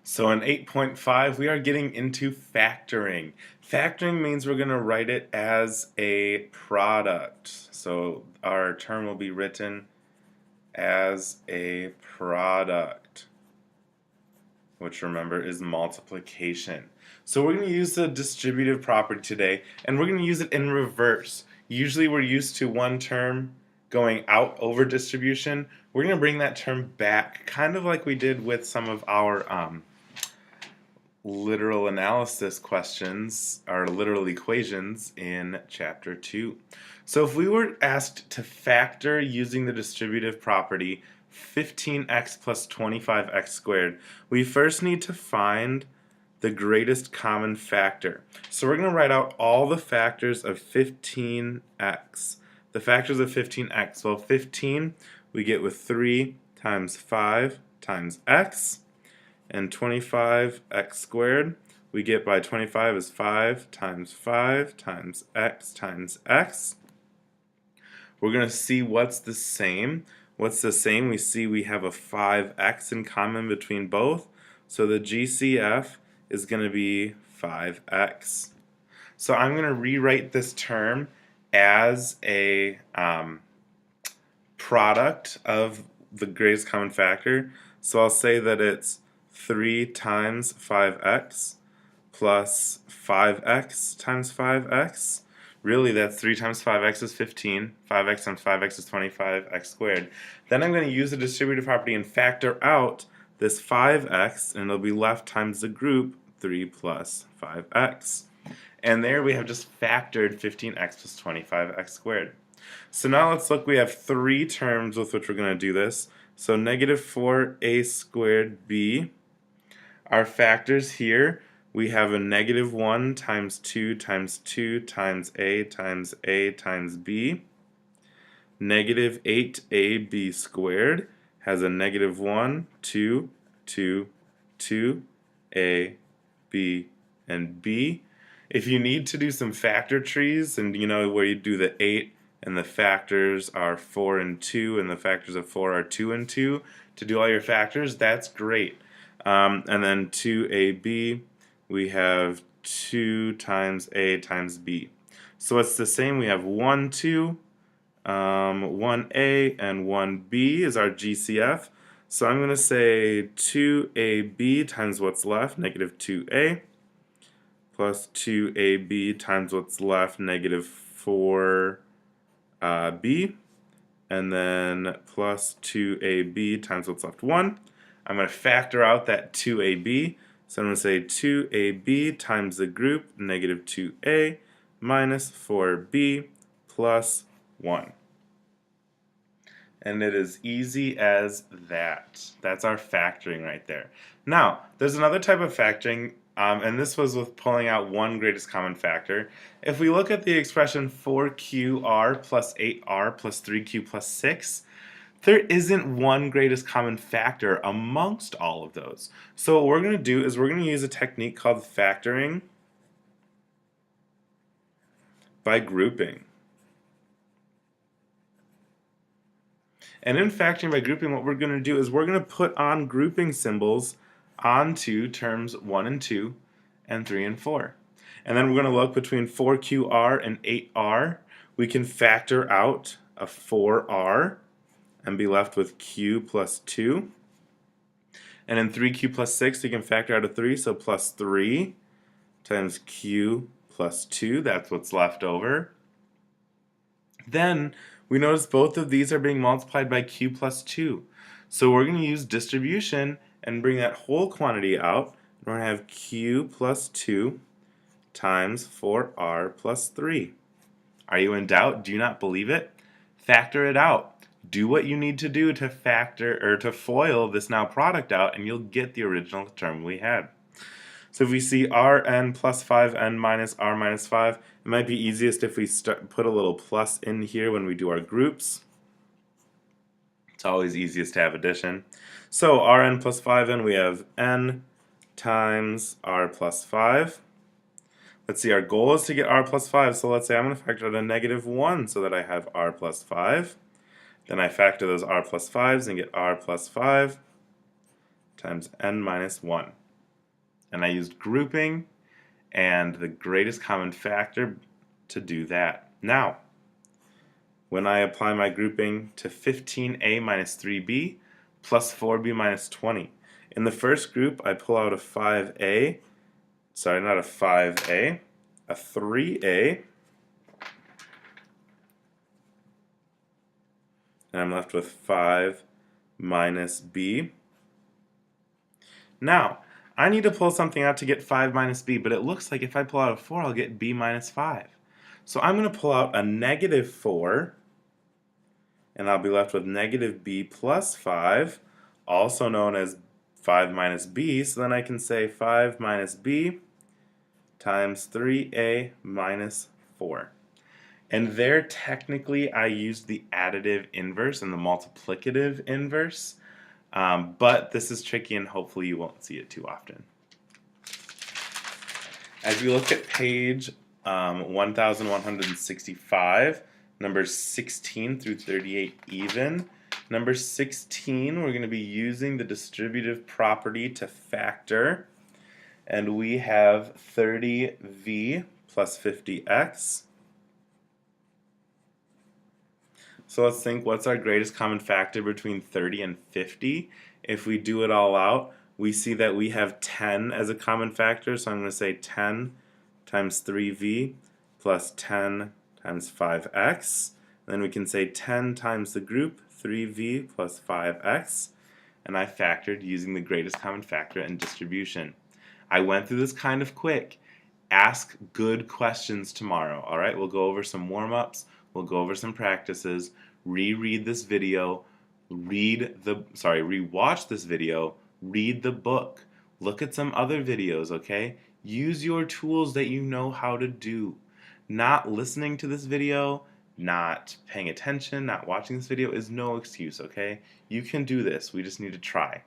So in 8.5, we are getting into factoring. Factoring means we're going to write it as a product. So our term will be written as a product, which remember is multiplication. So we're going to use the distributive property today, and we're going to use it in reverse. Usually we're used to one term going out over distribution. We're going to bring that term back, kind of like we did with some of our literal analysis questions, or literal equations in chapter 2. So if we were asked to factor using the distributive property 15x plus 25x squared, we first need to find the greatest common factor. So we're going to write out all the factors of 15x. The factors of 15x, well 15 we get with 3 times 5 times x, and 25x squared we get by 25 is 5 times x times x. We're going to see what's the same. What's the same? We see we have a 5x in common between both, so the GCF is going to be 5x. So I'm going to rewrite this term as a product of the greatest common factor. So I'll say that it's 3 times 5x plus 5x times 5x. Really, that's 3 times 5x is 15, 5x times 5x is 25x squared. Then I'm going to use the distributive property and factor out this 5x, and it'll be left times the group 3 plus 5x. And there we have just factored 15x plus 25x squared. So now let's look, we have three terms with which we're going to do this. So negative 4a squared b. Our factors here, we have a negative 1 times 2 times 2 times a times b. Negative 8ab squared has a negative 1, 2, 2, 2, a, b, and b. If you need to do some factor trees, and you know where you do the 8 and the factors are 4 and 2 and the factors of 4 are 2 and 2 to do all your factors, that's great. And then 2ab, we have 2 times a times b. So it's the same. We have 1, 2, 1a, and 1b is our GCF. So I'm going to say 2ab times what's left, negative 2a, plus 2ab times what's left, negative 4b, and then plus 2ab times what's left, 1. I'm going to factor out that 2ab, so I'm going to say 2ab times the group, negative 2a, minus 4b, plus 1. And it is easy as that. That's our factoring right there. Now, there's another type of factoring, and this was with pulling out one greatest common factor. If we look at the expression 4qr plus 8r plus 3q plus 6, there isn't one greatest common factor amongst all of those. So what we're going to do is we're going to use a technique called factoring by grouping. And in factoring by grouping, what we're going to do is we're going to put on grouping symbols onto terms 1 and 2 and 3 and 4. And then we're going to look between 4qr and 8r. We can factor out a 4r and be left with q plus 2. And in 3q plus 6, we can factor out a 3, so plus 3 times q plus 2. That's what's left over. Then we notice both of these are being multiplied by q plus 2. So we're going to use distribution and bring that whole quantity out. We're going to have q plus 2 times 4r plus 3. Are you in doubt? Do you not believe it? Factor it out. Do what you need to do to factor or to FOIL this now product out, and you'll get the original term we had. So if we see rn plus 5n minus r minus 5, it might be easiest if we put a little plus in here when we do our groups. It's always easiest to have addition. So rn plus 5n, we have n times r plus 5. Let's see, our goal is to get r plus 5, so let's say I'm going to factor out a negative 1 so that I have r plus 5. Then I factor those r plus 5s and get r plus 5 times n minus 1. And I used grouping and the greatest common factor to do that. Now, when I apply my grouping to 15a minus 3b plus 4b minus 20, in the first group I pull out a 5a, sorry, not a 5a, a 3a, and I'm left with 5 minus b. Now, I need to pull something out to get 5 minus b, but it looks like if I pull out a 4, I'll get b minus 5. So I'm going to pull out a negative 4, and I'll be left with negative b plus 5, also known as 5 minus b, so then I can say 5 minus b times 3a minus 4. And there, technically, I used the additive inverse and the multiplicative inverse, but this is tricky and hopefully you won't see it too often. As we look at page 1165, numbers 16 through 38 even, number 16, we're going to be using the distributive property to factor, and we have 30v plus 50x. So let's think, what's our greatest common factor between 30 and 50? If we do it all out, we see that we have 10 as a common factor, so I'm going to say 10 times 3v plus 10 times 5x. Then we can say 10 times the group, 3v plus 5x. And I factored using the greatest common factor and distribution. I went through this kind of quick. Ask good questions tomorrow, alright? We'll go over some warm-ups, we'll go over some practices, reread this video, rewatch this video, read the book, look at some other videos, okay? Use your tools that you know how to do. Not listening to this video, not paying attention, not watching this video is no excuse, okay? You can do this, we just need to try.